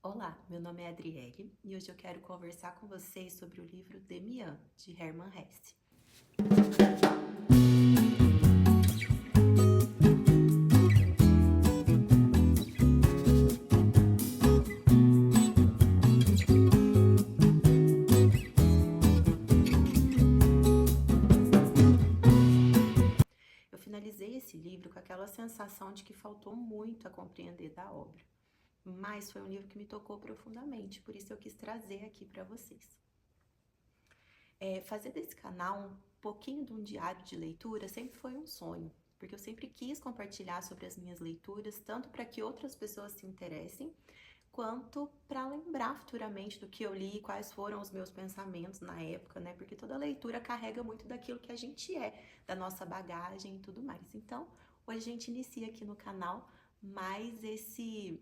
Olá, meu nome é Adriele e hoje eu quero conversar com vocês sobre o livro Demian, de Hermann Hesse. Eu finalizei esse livro com aquela sensação de que faltou muito a compreender da obra, mas foi um livro que me tocou profundamente, por isso eu quis trazer aqui para vocês. Fazer desse canal um pouquinho de um diário de leitura sempre foi um sonho, porque eu sempre quis compartilhar sobre as minhas leituras, tanto para que outras pessoas se interessem, quanto para lembrar futuramente do que eu li e quais foram os meus pensamentos na época, né? Porque toda leitura carrega muito daquilo que a gente é, da nossa bagagem e tudo mais. Então, hoje a gente inicia aqui no canal mais esse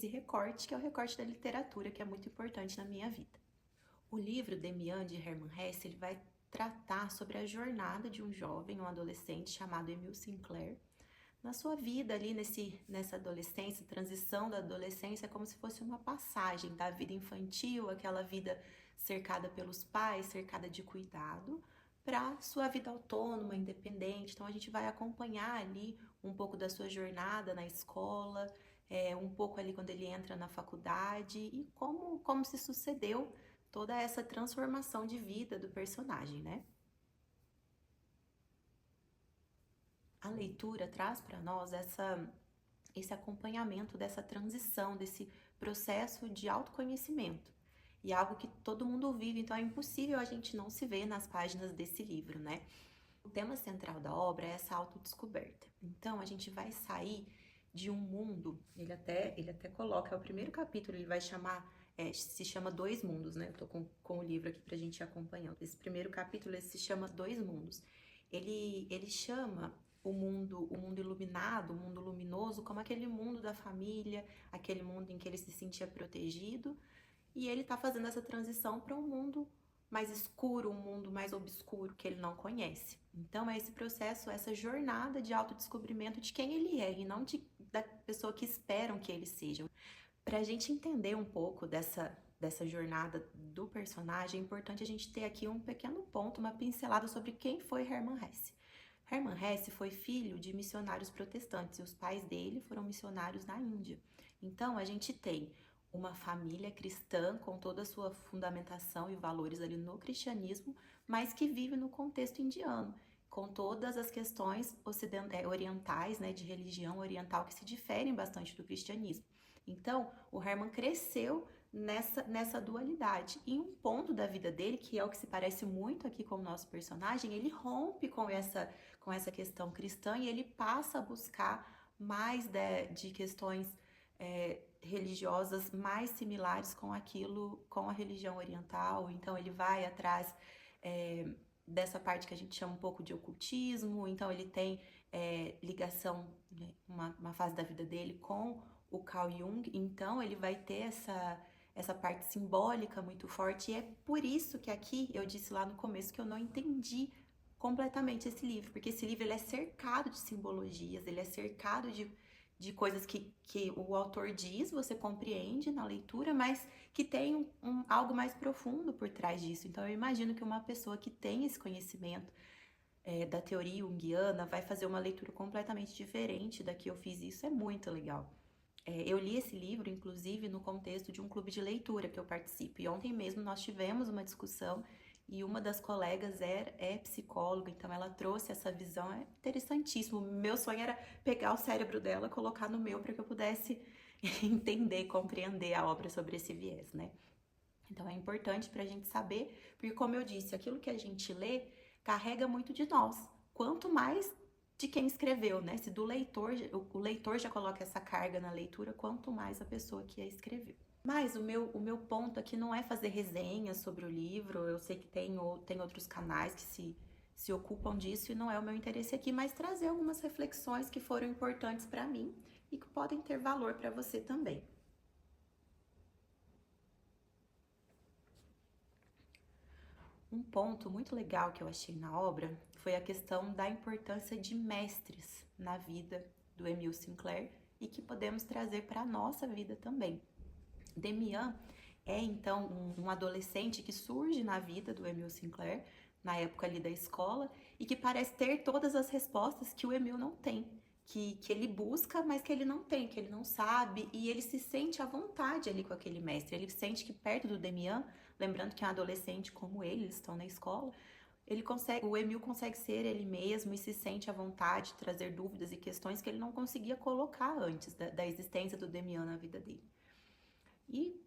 recorte, que é o recorte da literatura, que é muito importante na minha vida. O livro Demian, de Hermann Hesse, ele vai tratar sobre a jornada de um jovem, um adolescente chamado Emil Sinclair, na sua vida ali nessa adolescência, transição da adolescência, é como se fosse uma passagem da vida infantil, aquela vida cercada pelos pais, cercada de cuidado, para sua vida autônoma, independente. Então a gente vai acompanhar ali um pouco da sua jornada na escola, um pouco ali quando ele entra na faculdade e como se sucedeu toda essa transformação de vida do personagem, né? A leitura traz para nós esse acompanhamento dessa transição, desse processo de autoconhecimento. E é algo que todo mundo vive, então é impossível a gente não se ver nas páginas desse livro, né? O tema central da obra é essa autodescoberta. Então a gente vai sair de um mundo, ele até coloca, é o primeiro capítulo, ele vai chamar, se chama Dois Mundos, né? Eu tô com o livro aqui pra gente ir acompanhando. Esse primeiro capítulo, ele se chama Dois Mundos. Ele chama o mundo iluminado, o mundo luminoso, como aquele mundo da família, aquele mundo em que ele se sentia protegido, e ele tá fazendo essa transição para um mundo mais escuro, um mundo mais obscuro que ele não conhece. Então é esse processo, essa jornada de autodescobrimento de quem ele é e não da pessoa que esperam que ele seja. Para a gente entender um pouco dessa jornada do personagem, é importante a gente ter aqui um pequeno ponto, uma pincelada sobre quem foi Hermann Hesse. Hermann Hesse foi filho de missionários protestantes e os pais dele foram missionários na Índia. Então a gente tem uma família cristã com toda a sua fundamentação e valores ali no cristianismo, mas que vive no contexto indiano, com todas as questões orientais, né, de religião oriental que se diferem bastante do cristianismo. Então, o Hermann cresceu nessa dualidade. E um ponto da vida dele, que é o que se parece muito aqui com o nosso personagem, ele rompe com essa questão cristã e ele passa a buscar mais de questões religiosas mais similares com aquilo, com a religião oriental. Então ele vai atrás dessa parte que a gente chama um pouco de ocultismo. Então ele tem ligação, né, uma fase da vida dele com o Carl Jung. Então ele vai ter essa parte simbólica muito forte, e é por isso que aqui eu disse lá no começo que eu não entendi completamente esse livro, porque esse livro ele é cercado de simbologias, ele é cercado de coisas que o autor diz, você compreende na leitura, mas que tem algo mais profundo por trás disso. Então eu imagino que uma pessoa que tem esse conhecimento da teoria junguiana vai fazer uma leitura completamente diferente da que eu fiz. Isso é muito legal. Eu li esse livro, inclusive, no contexto de um clube de leitura que eu participo. E ontem mesmo nós tivemos uma discussão e uma das colegas é psicóloga, então ela trouxe essa visão, é interessantíssimo. Meu sonho era pegar o cérebro dela, colocar no meu para que eu pudesse entender, compreender a obra sobre esse viés, né? Então é importante para a gente saber, porque como eu disse, aquilo que a gente lê carrega muito de nós. Quanto mais de quem escreveu, né? Se o leitor já coloca essa carga na leitura, quanto mais a pessoa que a escreveu. Mas o meu ponto aqui não é fazer resenhas sobre o livro. Eu sei que tem outros canais que se ocupam disso e não é o meu interesse aqui, mas trazer algumas reflexões que foram importantes para mim e que podem ter valor para você também. Um ponto muito legal que eu achei na obra foi a questão da importância de mestres na vida do Emil Sinclair e que podemos trazer para a nossa vida também. Demian é então um adolescente que surge na vida do Emil Sinclair, na época ali da escola, e que parece ter todas as respostas que o Emil não tem. Que ele busca, mas que ele não tem, que ele não sabe, e ele se sente à vontade ali com aquele mestre. Ele sente que perto do Demian, lembrando que é um adolescente como ele, eles estão na escola, o Emil consegue ser ele mesmo e se sente à vontade de trazer dúvidas e questões que ele não conseguia colocar antes da existência do Demian na vida dele. E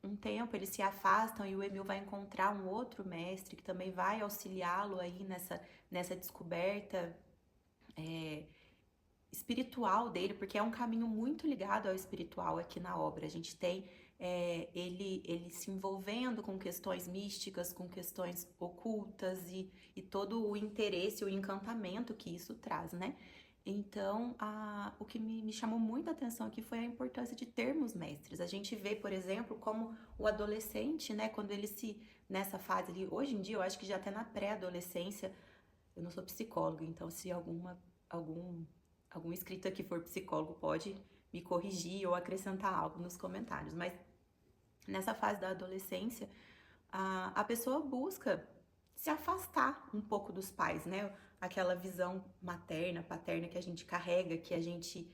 um tempo eles se afastam e o Emil vai encontrar um outro mestre que também vai auxiliá-lo aí nessa descoberta espiritual dele, porque é um caminho muito ligado ao espiritual aqui na obra. A gente tem ele se envolvendo com questões místicas, com questões ocultas e todo o interesse, o encantamento que isso traz, né? Então, o que me chamou muita atenção aqui foi a importância de termos mestres. A gente vê, por exemplo, como o adolescente, né, quando ele nessa fase ali, hoje em dia eu acho que já até na pré-adolescência, eu não sou psicóloga, então se algum inscrito aqui for psicólogo pode me corrigir ou acrescentar algo nos comentários, mas nessa fase da adolescência, a pessoa busca se afastar um pouco dos pais, né? Aquela visão materna, paterna que a gente carrega, que a gente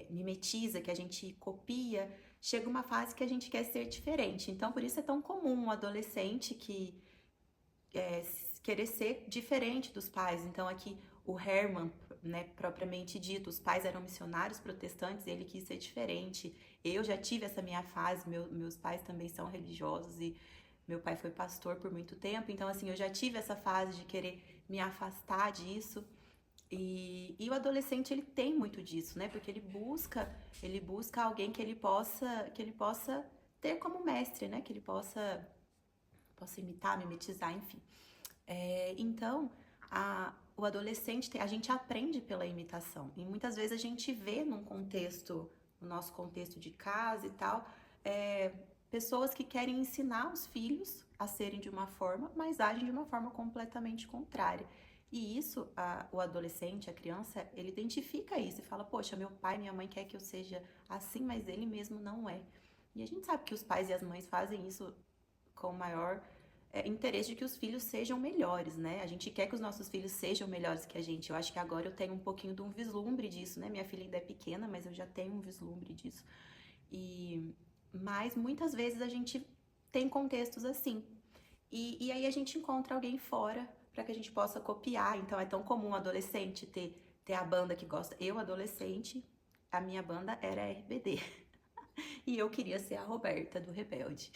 mimetiza, que a gente copia, chega uma fase que a gente quer ser diferente. Então, por isso é tão comum um adolescente que querer ser diferente dos pais. Então, aqui o Herman, né, propriamente dito, os pais eram missionários protestantes e ele quis ser diferente. Eu já tive essa minha fase, meus pais também são religiosos e meu pai foi pastor por muito tempo, então assim, eu já tive essa fase de querer me afastar disso. E o adolescente, ele tem muito disso, né? Porque ele busca alguém que ele possa ter como mestre, né? Que ele possa imitar, mimetizar, enfim. Então, o adolescente, a gente aprende pela imitação. E muitas vezes a gente vê no nosso contexto de casa e tal, pessoas que querem ensinar os filhos a serem de uma forma, mas agem de uma forma completamente contrária. E isso, o adolescente, a criança, ele identifica isso e fala, poxa, meu pai, minha mãe quer que eu seja assim, mas ele mesmo não é. E a gente sabe que os pais e as mães fazem isso com o maior interesse de que os filhos sejam melhores, né? A gente quer que os nossos filhos sejam melhores que a gente. Eu acho que agora eu tenho um pouquinho de um vislumbre disso, né? Minha filha ainda é pequena, mas eu já tenho um vislumbre disso. Mas muitas vezes a gente tem contextos assim. E aí a gente encontra alguém fora para que a gente possa copiar. Então é tão comum um adolescente ter a banda que gosta. Eu, adolescente, a minha banda era RBD. E eu queria ser a Roberta do Rebelde.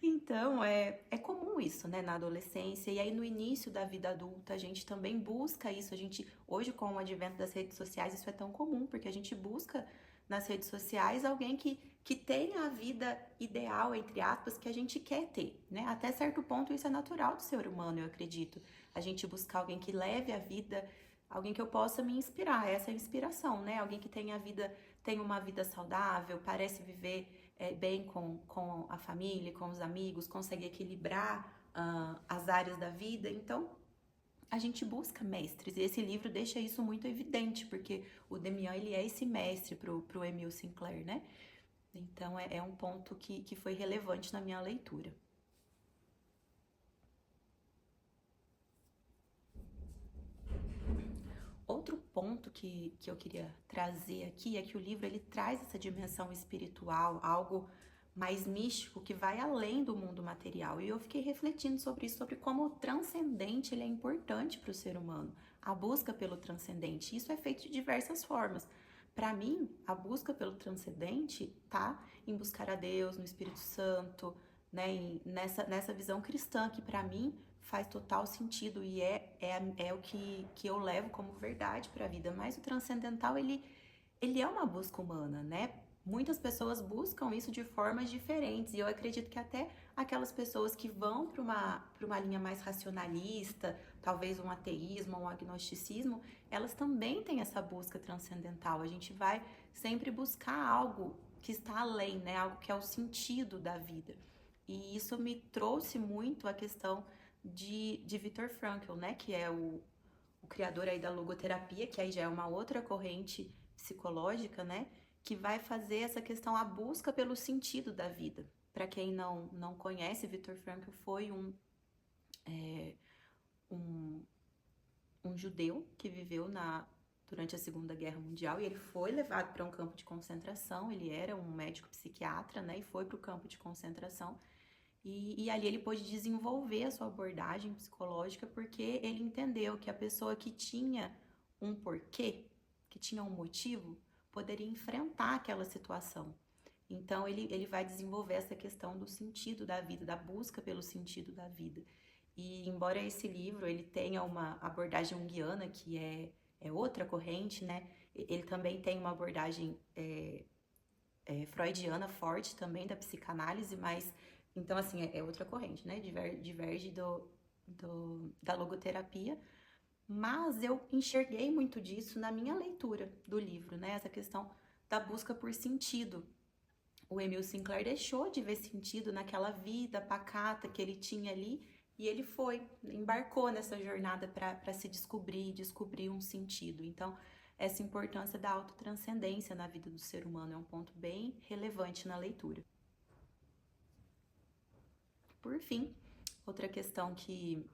Então, é comum isso, né, na adolescência. E aí, no início da vida adulta, a gente também busca isso. Hoje, com o advento das redes sociais, isso é tão comum, porque a gente busca nas redes sociais alguém que tenha a vida ideal, entre aspas, que a gente quer ter, né? Até certo ponto, isso é natural do ser humano, eu acredito. A gente buscar alguém que leve a vida, alguém que eu possa me inspirar, essa é a inspiração, né? Alguém que tenha uma vida saudável, parece viver bem com a família, com os amigos, consegue equilibrar as áreas da vida. Então, a gente busca mestres, e esse livro deixa isso muito evidente, porque o Demian, ele é esse mestre pro Emil Sinclair, né? Então, é um ponto que foi relevante na minha leitura. Outro ponto que eu queria trazer aqui é que o livro, ele traz essa dimensão espiritual, algo mais místico que vai além do mundo material. E eu fiquei refletindo sobre isso, sobre como o transcendente ele é importante para o ser humano, a busca pelo transcendente. Isso é feito de diversas formas. Para mim, a busca pelo transcendente tá em buscar a Deus, no Espírito Santo, né, nessa visão cristã que para mim faz total sentido e é o que eu levo como verdade para a vida. Mas o transcendental, ele é uma busca humana, né? Muitas pessoas buscam isso de formas diferentes, e eu acredito que até aquelas pessoas que vão para uma linha mais racionalista, talvez um ateísmo, um agnosticismo, elas também têm essa busca transcendental. A gente vai sempre buscar algo que está além, né? Algo que é o sentido da vida. E isso me trouxe muito a questão de Viktor Frankl, né? Que é o o criador aí da logoterapia, que aí já é uma outra corrente psicológica, né? Que vai fazer essa questão, a busca pelo sentido da vida. Para quem não conhece, Viktor Frankl foi um, um judeu que viveu durante a Segunda Guerra Mundial, e ele foi levado para um campo de concentração. Ele era um médico psiquiatra, né? E foi para o campo de concentração. E ali ele pôde desenvolver a sua abordagem psicológica, porque ele entendeu que a pessoa que tinha um porquê, que tinha um motivo, poderia enfrentar aquela situação. Então ele vai desenvolver essa questão do sentido da vida, da busca pelo sentido da vida. E embora esse livro ele tenha uma abordagem junguiana, que é outra corrente, né? Ele também tem uma abordagem freudiana forte também, da psicanálise, mas então, assim, é outra corrente, né? Diverge da logoterapia. Mas eu enxerguei muito disso na minha leitura do livro, né? Essa questão da busca por sentido. O Emil Sinclair deixou de ver sentido naquela vida pacata que ele tinha ali, e ele embarcou nessa jornada para se descobrir um sentido. Então, essa importância da autotranscendência na vida do ser humano é um ponto bem relevante na leitura. Por fim, outra questão que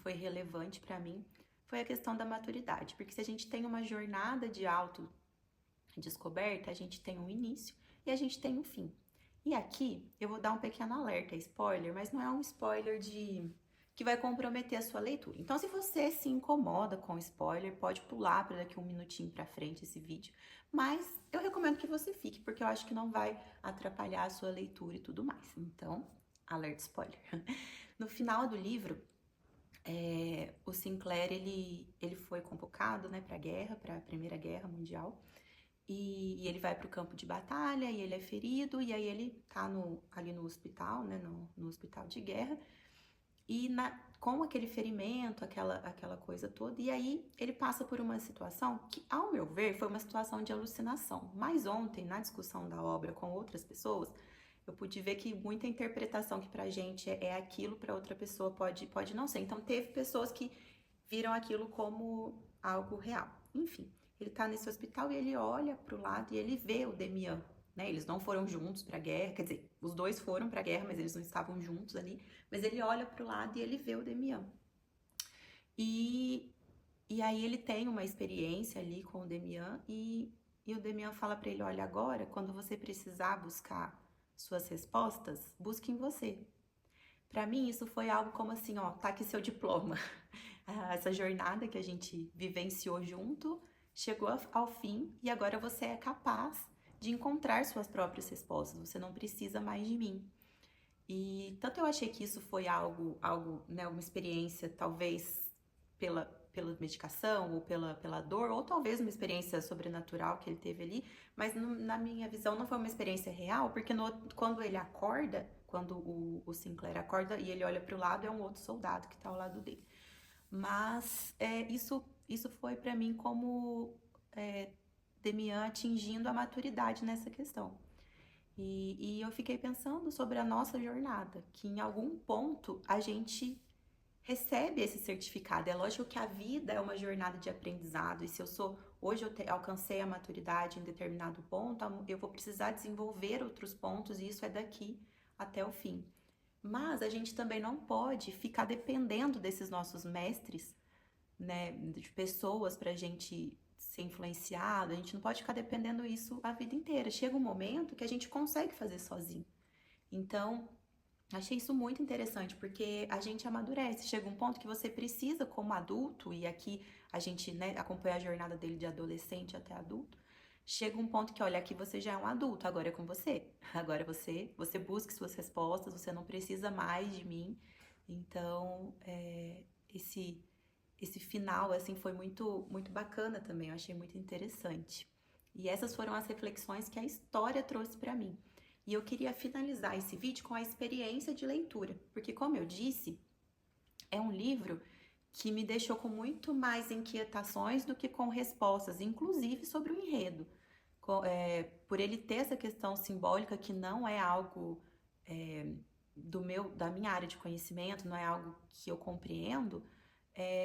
foi relevante para mim foi a questão da maturidade, porque se a gente tem uma jornada de autodescoberta, a gente tem um início e a gente tem um fim. E aqui eu vou dar um pequeno alerta, spoiler, mas não é um spoiler que vai comprometer a sua leitura. Então, se você se incomoda com spoiler, pode pular para daqui um minutinho para frente esse vídeo, mas eu recomendo que você fique, porque eu acho que não vai atrapalhar a sua leitura e tudo mais. Então, alerta spoiler. No final do livro, o Sinclair ele foi convocado, né, para a guerra, para a Primeira Guerra Mundial, e ele vai para o campo de batalha, e ele é ferido, e aí ele tá ali no hospital, né, no hospital de guerra, e com aquele ferimento, aquela coisa toda, e aí ele passa por uma situação que, ao meu ver, foi uma situação de alucinação. Mas ontem, na discussão da obra com outras pessoas, eu pude ver que muita interpretação que pra gente é aquilo, pra outra pessoa pode não ser. Então, teve pessoas que viram aquilo como algo real. Enfim, ele tá nesse hospital e ele olha pro lado e ele vê o Demian, né? Eles não foram juntos pra guerra, quer dizer, os dois foram pra guerra, mas eles não estavam juntos ali. Mas ele olha pro lado e ele vê o Demian. E aí ele tem uma experiência ali com o Demian e o Demian fala pra ele, olha, agora, quando você precisar buscar suas respostas, busque em você. Para mim, isso foi algo como assim, ó, tá aqui seu diploma. Essa jornada que a gente vivenciou junto chegou ao fim e agora você é capaz de encontrar suas próprias respostas. Você não precisa mais de mim. E tanto eu achei que isso foi algo, né, uma experiência talvez pela medicação ou pela dor, ou talvez uma experiência sobrenatural que ele teve ali, mas na minha visão não foi uma experiência real, porque quando ele acorda, quando o Sinclair acorda e ele olha para o lado, é um outro soldado que está ao lado dele. Mas isso foi para mim como Demian atingindo a maturidade nessa questão. E eu fiquei pensando sobre a nossa jornada, que em algum ponto a gente recebe esse certificado. É lógico que a vida é uma jornada de aprendizado, e se hoje eu alcancei a maturidade em determinado ponto, eu vou precisar desenvolver outros pontos, e isso é daqui até o fim. Mas a gente também não pode ficar dependendo desses nossos mestres, né, de pessoas pra gente ser influenciado. A gente não pode ficar dependendo isso a vida inteira. Chega um momento que a gente consegue fazer sozinho. Então, achei isso muito interessante, porque a gente amadurece. Chega um ponto que você precisa, como adulto, e aqui a gente, né, acompanha a jornada dele de adolescente até adulto. Chega um ponto que, olha, aqui você já é um adulto, agora é com você. Agora você busque suas respostas, você não precisa mais de mim. Então, esse final, assim, foi muito, muito bacana também, eu achei muito interessante. E essas foram as reflexões que a história trouxe para mim. E eu queria finalizar esse vídeo com a experiência de leitura, porque, como eu disse, é um livro que me deixou com muito mais inquietações do que com respostas, inclusive sobre o enredo. Por ele ter essa questão simbólica que não é algo da minha área de conhecimento, não é algo que eu compreendo,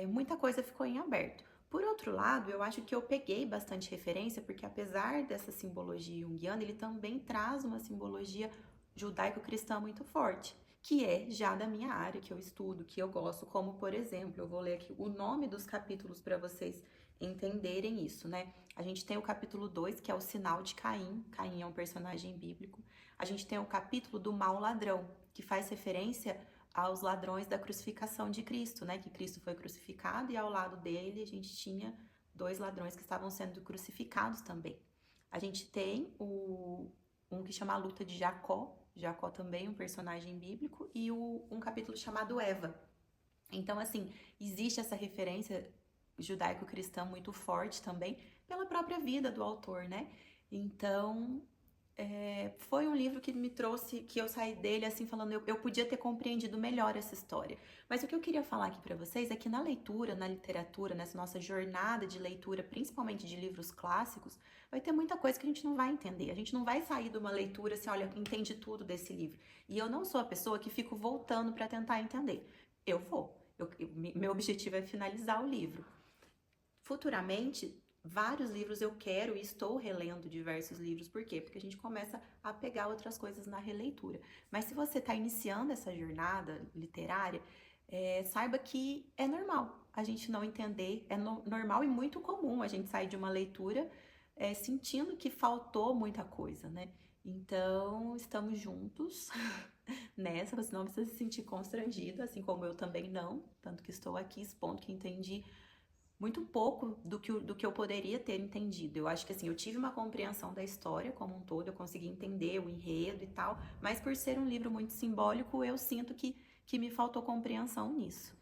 muita coisa ficou em aberto. Por outro lado, eu acho que eu peguei bastante referência, porque apesar dessa simbologia junguiana, ele também traz uma simbologia judaico-cristã muito forte, que é já da minha área, que eu estudo, que eu gosto, como por exemplo, eu vou ler aqui o nome dos capítulos para vocês entenderem isso, né? A gente tem o capítulo 2, que é o sinal de Caim. Caim é um personagem bíblico. A gente tem o capítulo do mau ladrão, que faz referência aos ladrões da crucificação de Cristo, né? Que Cristo foi crucificado e ao lado dele a gente tinha dois ladrões que estavam sendo crucificados também. A gente tem um que chama a luta de Jacó. Jacó também é um personagem bíblico, e um capítulo chamado Eva. Então, assim, existe essa referência judaico-cristã muito forte também pela própria vida do autor, né? Então, foi um livro que me trouxe, que eu saí dele assim falando, eu podia ter compreendido melhor essa história. Mas o que eu queria falar aqui para vocês é que na leitura, na literatura, nessa nossa jornada de leitura, principalmente de livros clássicos, vai ter muita coisa que a gente não vai entender. A gente não vai sair de uma leitura assim, olha, entende tudo desse livro. E eu não sou a pessoa que fico voltando para tentar entender. Eu vou. Meu objetivo é finalizar o livro. Futuramente, vários livros eu quero e estou relendo diversos livros. Por quê? Porque a gente começa a pegar outras coisas na releitura. Mas se você está iniciando essa jornada literária, saiba que é normal a gente não entender, normal e muito comum a gente sair de uma leitura sentindo que faltou muita coisa, né? Então, estamos juntos nessa, você não precisa se sentir constrangido, assim como eu também não, tanto que estou aqui expondo que entendi muito pouco do que eu poderia ter entendido. Eu acho que assim, eu tive uma compreensão da história como um todo, eu consegui entender o enredo e tal, mas por ser um livro muito simbólico, eu sinto que me faltou compreensão nisso.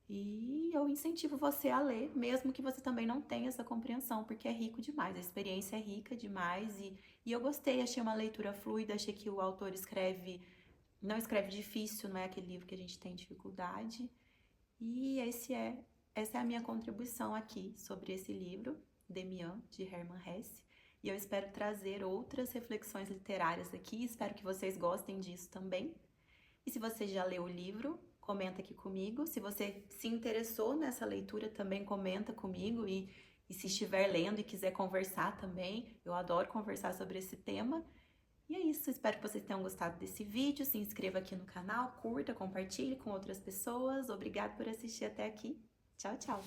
E eu incentivo você a ler, mesmo que você também não tenha essa compreensão, porque é rico demais, a experiência é rica demais e eu gostei, achei uma leitura fluida, achei que o autor não escreve difícil, não é aquele livro que a gente tem dificuldade. E essa é a minha contribuição aqui sobre esse livro, Demian, de Hermann Hesse. E eu espero trazer outras reflexões literárias aqui, espero que vocês gostem disso também. E se você já leu o livro, comenta aqui comigo. Se você se interessou nessa leitura, também comenta comigo. E se estiver lendo e quiser conversar também, eu adoro conversar sobre esse tema. E é isso, espero que vocês tenham gostado desse vídeo. Se inscreva aqui no canal, curta, compartilhe com outras pessoas. Obrigada por assistir até aqui. Tchau, tchau!